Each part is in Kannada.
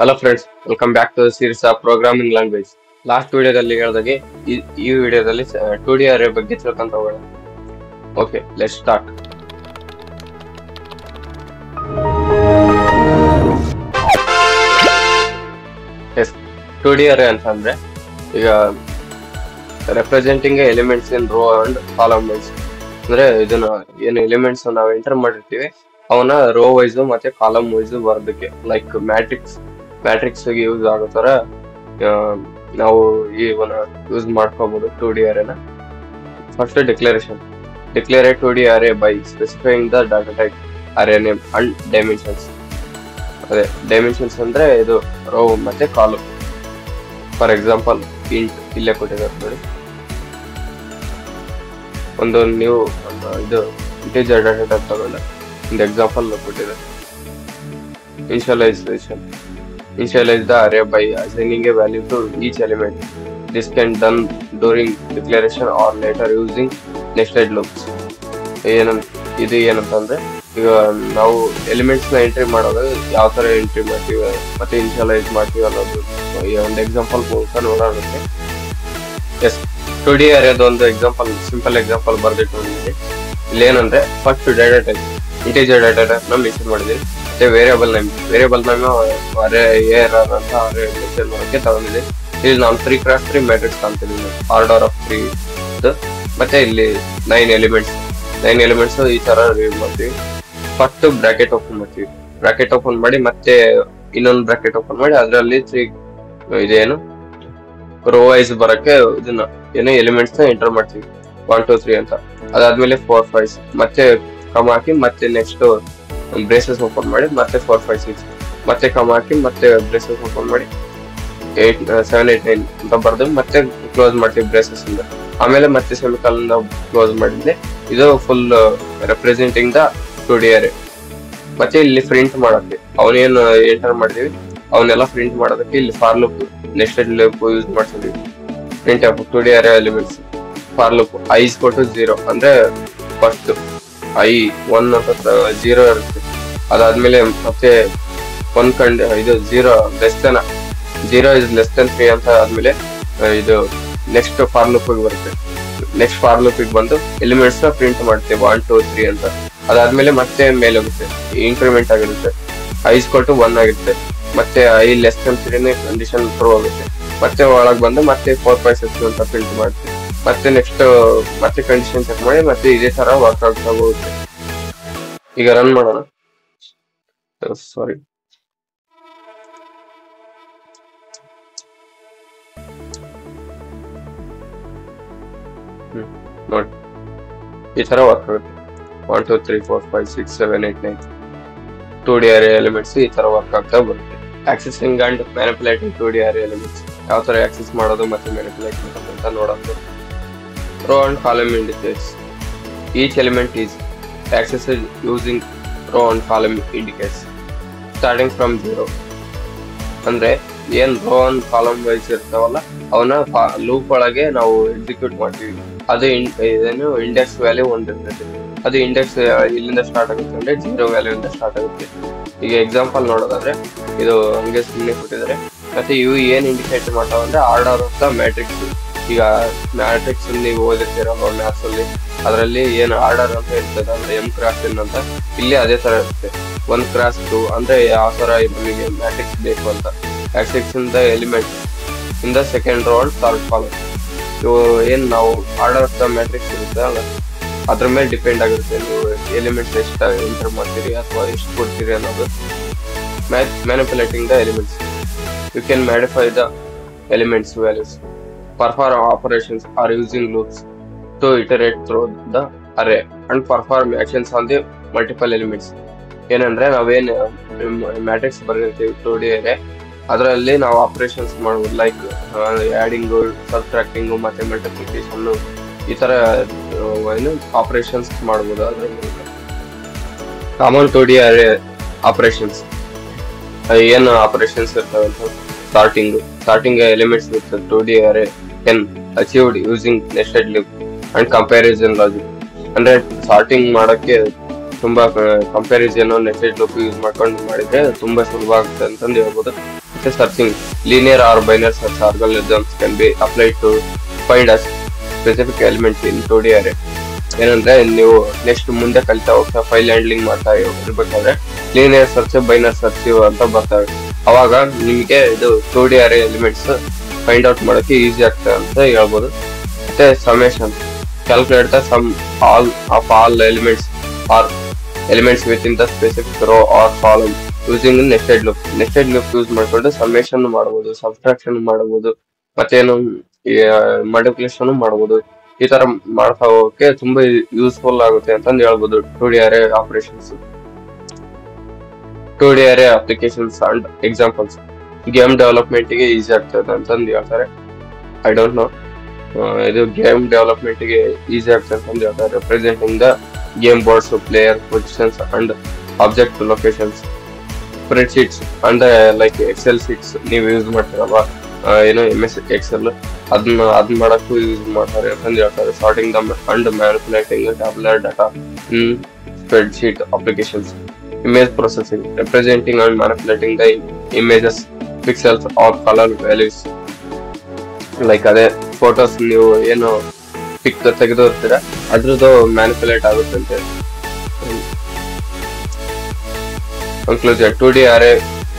Hello friends, welcome back to series of programming language. Last ವಿಡಿಯೋದಲ್ಲಿ ಹೇಳಿದಾಗೆ ಈ ವಿಡಿಯೋದಲ್ಲಿ 2D ಅರೇ ಬಗ್ಗೆ ತಿಳ್ಕೊಂತ ಹೋಗೋಣ. Okay, let's start. Yes, 2D array ಅಂತಂದ್ರೆ ಈಗ representing elements in row and column wise. ಅಂದ್ರೆ ಇದನ್ನ ಏನು ಎಲಿಮೆಂಟ್ಸ್ ನಾವು ಎಂಟರ್ ಮಾಡಿರ್ತೀವಿ ಅವನ್ನ ರೋ ವೈಸ್ ಮತ್ತೆ ಕಾಲಮ್ ವೈಸ್ ಬರೋದಕ್ಕೆ, ಲೈಕ್ ಮ್ಯಾಟ್ರಿಕ್ಸ್ ಯೂಸ್ ಆಗೋ ತರ ನಾವು ಇವನ್ನ ಯೂಸ್ ಮಾಡ್ಕೋಬಹುದು 2D ಅರೇನ. First declare a 2D array by specifying the data type, array name and dimensions. ಅದೇ ಡೈಮೆನ್ಷನ್ಸ್ ಅಂದ್ರೆ ಇದು ರೋ ಮತ್ತೆ ಕಾಲಮ್. ಫಾರ್ ಎಕ್ಸಾಂಪಲ್ ಇಂಟ್ ಇಲ್ಲೇ ಕೊಟ್ಟಿದ್ದಾರೆ ನೋಡಿ, ಒಂದು ನೀವು ಇದು ಇಂಟಿಜರ್ ಡಾಟಾ ಟೈಪ್ ತಗೊಂಡ ಒಂದು ಎಕ್ಸಾಂಪಲ್ ಕೊಟ್ಟಿದ್ದಾರೆ. Initialize the array by assigning a value to each element. This can done during declaration or later using nested loops. ಇದು ಏನಂತಂದ್ರೆ, ಈಗ ನಾವು ಎಲಿಮೆಂಟ್ಸ್ ನ ಎಂಟ್ರಿ ಮಾಡೋದು ಯಾವ ತರ ಎಂಟ್ರಿ ಮಾಡ್ತೀವಿ ಮತ್ತೆ ಇನಿಷಿಯಲೈಸ್ ಮಾಡ್ತೀವಿ ಅನ್ನೋದು ಒಂದು ಎಕ್ಸಾಂಪಲ್ ಮೂಲಕ ನೋಡೋದಕ್ಕೆ. ಎಸ್, 2D ಅರೇದು ಒಂದು ಸಿಂಪಲ್ ಎಕ್ಸಾಂಪಲ್ ಬರ್ದಿಟ್ಟು ಇಲ್ಲಿ ಏನಂದ್ರೆ, first data type integer data type ನ ಮೆನ್ಷನ್ ಮಾಡಿದೀನಿ. ಮತ್ತೆ ವೇರಿಯಬಲ್ ನೇಮ್ ಅರೇ ARR ಅಂತ ಅರೇ ಮೆನ್ಷನ್ ಮಾಡೋಕೆ ತಗೊಂಡಿದ್ದೀನಿ. ಇಲ್ಲಿ ನಾನು 3x3 ಮ್ಯಾಟ್ರಿಕ್ಸ್ ಕಾಣ್ತಿದ್ದೀನಿ, ಆರ್ಡರ್ ಆಫ್ 3. ಮತ್ತೆ ಇಲ್ಲಿ 9 ಎಲಿಮೆಂಟ್ಸ್ ಈ ತರ ರೀಡ್ ಮಾಡ್ತೀವಿ. ಫಸ್ಟ್ ಬ್ರಾಕೆಟ್ ಓಪನ್ ಮಾಡಿ ಮತ್ತೆ ಇನ್ನೊಂದು ಬ್ರಾಕೆಟ್ ಓಪನ್ ಮಾಡಿ ಅದರಲ್ಲಿ 3 ಇದೇನು ರೋ ವೈಸ್ ಬರಕ್ಕೆ ಇದನ್ನ ಏನೋ ಎಲಿಮೆಂಟ್ಸ್ ನ ಎಂಟರ್ ಮಾಡ್ತೀವಿ 1 2 3 ಅಂತ. ಅದಾದ್ಮೇಲೆ 4 5 ಮತ್ತೆ ಕಮ್ ಹಾಕಿ ಮತ್ತೆ ನೆಕ್ಸ್ಟ್ ಬ್ರೇಸಸ್ ಓಪನ್ ಮಾಡಿ ಮತ್ತೆ 4 5 6 ಮತ್ತೆ ಕಮ್ ಹಾಕಿ ಮತ್ತೆ ಬ್ರೇಸಸ್ ಓಪನ್ ಮಾಡಿ 8 7 8 9 ಅಂತ ಬರ್ದು ಮತ್ತೆ ಕ್ಲೋಸ್ ಮಾಡ್ತೀವಿ ಬ್ರೇಸಸ್ ಇಂದ. ಆಮೇಲೆ ಮತ್ತೆ ಸೆಮಿಕಾಲನ್ ಕ್ಲೋಸ್ ಮಾಡಿದ್ರೆ ಇದು ಫುಲ್ ರೆಪ್ರೆಸೆಂಟಿಂಗ್ ದ 2D ಅರೇ. ಮತ್ತೆ ಇಲ್ಲಿ ಪ್ರಿಂಟ್ ಮಾಡಕ್ಕೆ ಅವನೇನು ಎಂಟರ್ ಮಾಡಿದೀವಿ ಅವನ್ನೆಲ್ಲ ಪ್ರಿಂಟ್ ಮಾಡೋದಕ್ಕೆ ಇಲ್ಲಿ for loop nested loop use ಮಾಡ್ತಿದೀವಿ. Print of 2D array elements for loop i = 0 ಅಂದ್ರೆ ಫಸ್ಟ್ i 1 ಅಂತ 0 ಇರುತ್ತೆ. ಅದಾದ್ಮೇಲೆ ಮತ್ತೆ ಇದು 0 is less than 3 ಅಂತ ಆದ್ಮೇಲೆ ಇದು ನೆಕ್ಸ್ಟ್ ಫಾರ್ ಲೂಪ್ ಬರುತ್ತೆ. ನೆಕ್ಸ್ಟ್ ಫಾರ್ ಲೂಪ್ ಬಂದು ಎಲಿಮೆಂಟ್ಸ್ ನ ಪ್ರಿಂಟ್ ಮಾಡ್ತೇವೆ 1 2 3 ಅಂತ. ಅದಾದ್ಮೇಲೆ ಮತ್ತೆ ಮೇಲೆ ಹೋಗುತ್ತೆ, ಇನ್ಕ್ರಿಮೆಂಟ್ ಆಗಿರುತ್ತೆ, i = 1 ಆಗಿರುತ್ತೆ. ಮತ್ತೆ i less than 3 condition true ಆಗುತ್ತೆ. ಮತ್ತೆ ಒಳಗ್ ಬಂದು ಮತ್ತೆ 4 5 6 ಅಂತ ಪ್ರಿಂಟ್ ಮಾಡ್ತೀವಿ. ಮತ್ತೆ ನೆಕ್ಸ್ಟ್ ಮತ್ತೆ ಕಂಡೀಷನ್ ಚೆಕ್ ಮಾಡಿ ಮತ್ತೆ ಇದೇ ತರ ವರ್ಕ್ ಆಗ್ತಾ ಹೋಗುತ್ತೆ. ಈಗ ರನ್ ಮಾಡೋಣ. ಸಾರಿ, ನೋಡಿ ಈ ತರ ವರ್ಕ್ ಆಗುತ್ತೆ. 1 2 3 4 5 6 7 8 9 2D ಅರೇ ಎಲಿಮೆಂಟ್ಸ್ ಈ ತರ ವರ್ಕ್ ಆಗ್ತಾ ಬರುತ್ತೆ. Accessing and manipulating 2D array elements ಯಾವ ತರ ಆಕ್ಸೆಸ್ ಮಾಡೋದು ಮತ್ತೆ ಮ್ಯಾನಿಪುಲೇಟ್ ಮಾಡೋದು ಅಂತ ನೋಡೋದು. Row and column indicators. Each element is accessed using row and column indicators starting from 0. ಅಂದ್ರೆ ಏನ್ ರೋ ಅಂಡ್ ಕಾಲಮ್ ವೈಸ್ ಇರ್ತಾವಲ್ಲ ಅವನ್ನ ಲೂಪ್ ಒಳಗೆ ನಾವು ಎಕ್ಸಿಕ್ಯೂಟ್ ಮಾಡ್ತೀವಿ. ಅದು ಇದೇನು ಇಂಡೆಕ್ಸ್ ವ್ಯಾಲ್ಯೂ ಒಂದಿರ್ತೈತೆ. ಅದು ಇಂಡೆಕ್ಸ್ ಇಲ್ಲಿಂದ ಸ್ಟಾರ್ಟ್ ಆಗುತ್ತೆ ಅಂದ್ರೆ 0 ವ್ಯಾಲ್ಯೂ ಇಂದ ಸ್ಟಾರ್ಟ್ ಆಗುತ್ತೆ. ಈಗ ಎಕ್ಸಾಂಪಲ್ ನೋಡೋದಾದ್ರೆ ಇದು ಹಂಗೆ ಸುಮ್ಮನೆ ಕೊಟ್ಟಿದ್ದಾರೆ. ಮತ್ತೆ ಇವು ಏನ್ ಇಂಡಿಕೇಟ್ ಮಾಡ್ತಾವ ಅಂದ್ರೆ ಆರ್ಡರ್ ಆಫ್ ದ ಮ್ಯಾಟ್ರಿಕ್ಸ್. ಈಗ ಮ್ಯಾಟ್ರಿಕ್ಸ್ ನೀವು ಓದಿರ್ತೀರಲ್ಲ ಮ್ಯಾಥ್ಸ್ ಅಲ್ಲಿ, ಅದರಲ್ಲಿ ಏನು ಆರ್ಡರ್ ಅಂತ ಇರ್ತದೆ ಅಂದ್ರೆ M×N ಅಂತ. ಇಲ್ಲಿ ಅದೇ ತರ ಇರುತ್ತೆ 1×2 ಅಂದ್ರೆ ಯಾವ ತರ ನಮಗೆ ಮ್ಯಾಟ್ರಿಕ್ಸ್ ಬೇಕು ಅಂತ. Accessing the element in the second row and third column. ಇವು ಏನ್ ನಾವು ಆರ್ಡರ್ ಆಫ್ ದ ಮ್ಯಾಟ್ರಿಕ್ಸ್ ಇರುತ್ತೆ ಅಲ್ಲ ಅದ್ರ ಮೇಲೆ ಡಿಪೆಂಡ್ ಆಗಿರುತ್ತೆ ನೀವು ಎಲಿಮೆಂಟ್ಸ್ ಎಷ್ಟು ಎಂಟರ್ ಮಾಡ್ತೀರಿ ಅಥವಾ ಎಷ್ಟು ಕೊಡ್ತೀರಿ ಅನ್ನೋದು. Manipulating the elements, you can modify the elements values, perform operations or using loops to iterate through the array and perform actions on the multiple elements. ಏನಂದ್ರೆ ನಾವೇನು ಮ್ಯಾಟ್ರಿಕ್ಸ್ ಬರೆದಿರ್ತೀವಿ 2D ಅರೇ ಅದರಲ್ಲಿ ನಾವು ಆಪರೇಷನ್ಸ್ ಮಾಡ್ಬೋದು, ಲೈಕ್ ಆ್ಯಡಿಂಗು, ಸಬ್ಟ್ರಾಕ್ಟಿಂಗು ಮತ್ತೆ ಮಲ್ಟಿಪ್ಲಿಕೇಶನ್ ಈ ತರ ಏನು ಆಪರೇಷನ್ಸ್ ಮಾಡ್ಬೋದು. ಅದ್ರ ಕಾಮನ್ 2D ಅರೇ ಆಪರೇಷನ್ಸ್ ಏನು ಆಪರೇಷನ್ಸ್ ಇರ್ತವೆ ಅಂತ, starting elements with the 2D array can achieved using nested loop and comparison logic. ಅಂದ್ರೆ ಸಾರ್ಟಿಂಗ್ ಮಾಡಕ್ಕೆ ತುಂಬಾ ಕಂಪ್ಯಾರಿಸನ್ ನೆಸ್ಟೆಡ್ ಲೂಪ್ ಯೂಸ್ ಮಾಡ್ಕೊಂಡು ಮಾಡಿದ್ರೆ ತುಂಬಾ ಸುಲಭ ಆಗುತ್ತೆ ಅಂತಂದು ಹೇಳ್ಬೋದು. ಮತ್ತೆ searching linear or binary search algorithms can be applied to find us specific elements in 2D array. ಏನಂದ್ರೆ ನೀವು ನೆಕ್ಸ್ಟ್ ಮುಂದೆ ಕಲಿತಾ ಹೋಗ್ತಾ ಫೈಲ್ ಹ್ಯಾಂಡ್ಲಿಂಗ್ ಮಾಡ್ತಾ ಇರ್ಬೇಕಾದ್ರೆ ಲೀನಿಯರ್ ಸರ್ಚ್ ಬೈನರಿ ಸರ್ಚ್ ಅಂತ ಬರ್ತವೆ. ಅವಾಗ ನಿಮಗೆ ಇದು 2D array elements find out ಮಾಡೋಕೆ ಈಸಿ ಆಗ್ತದೆ ಅಂತ ಹೇಳ್ಬೋದು. ಮತ್ತೆ summation calculate the sum all elements within the specific row or column using nested loop use ಮಾಡ್ಕೊಂಡು ಸಮೇಶನ್ ಮಾಡಬಹುದು, ಸಬ್ಟ್ರಾಕ್ಷನ್ ಮಾಡಬಹುದು, ಮತ್ತೇನು ಮಲ್ಟಿಪ್ಲಿಕೇಶನ್ ಮಾಡಬಹುದು. ಈ ತರ ಮಾಡ್ತಾ ಹೋಗಕ್ಕೆ ತುಂಬಾ ಯೂಸ್ಫುಲ್ ಆಗುತ್ತೆ ಅಂತಂದು ಹೇಳ್ಬೋದು 2D array operations. 2D array applications and examples game development ಗೆ ಈಸಿ ಆಗ್ತದೆ ಅಂತಂದು ಹೇಳ್ತಾರೆ. ಐ ಡೋಂಟ್ ನೋ, ಇದು ಗೇಮ್ ಡೆವಲಪ್ಮೆಂಟ್ ಗೆ ಈಸಿ ಆಗ್ತದೆ ಅಂತಂದು ಹೇಳ್ತಾರೆ. Representing the game boards, player positions and object locations. Spreadsheets and like Excel sheets ನೀವು ಯೂಸ್ ಮಾಡ್ತೀರಲ್ವಾ, ಏನೋ MS ಎಕ್ಸೆಲ್, ಅದನ್ನ ಮಾಡಕ್ಕೂ ಯೂಸ್ ಮಾಡ್ತಾರೆ ಅಂತಂದು ಹೇಳ್ತಾರೆ. Sorting the and manipulating tabular data in spreadsheet applications. Image processing representing and manipulating the images, pixels are colour values. Like ಅದೇ ಫೋಟೋಸ್ ನೀವು ಏನು ಪಿಕ್ ತೆಗೆದು ಇರ್ತೀರ ಅದ್ರದ್ದು ಮ್ಯಾನಿಪುಲೇಟ್ ಆಗುತ್ತಂತೆ. Conclusion: 2D array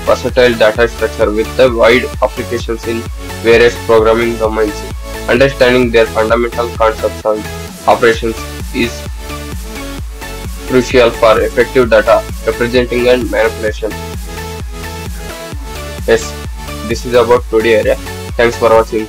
versatile data structure with the wide applications in various programming domains. Understanding their fundamental concepts and operations is crucial for effective data representing and manipulation. Yes, this is about 2D array. Thanks for watching.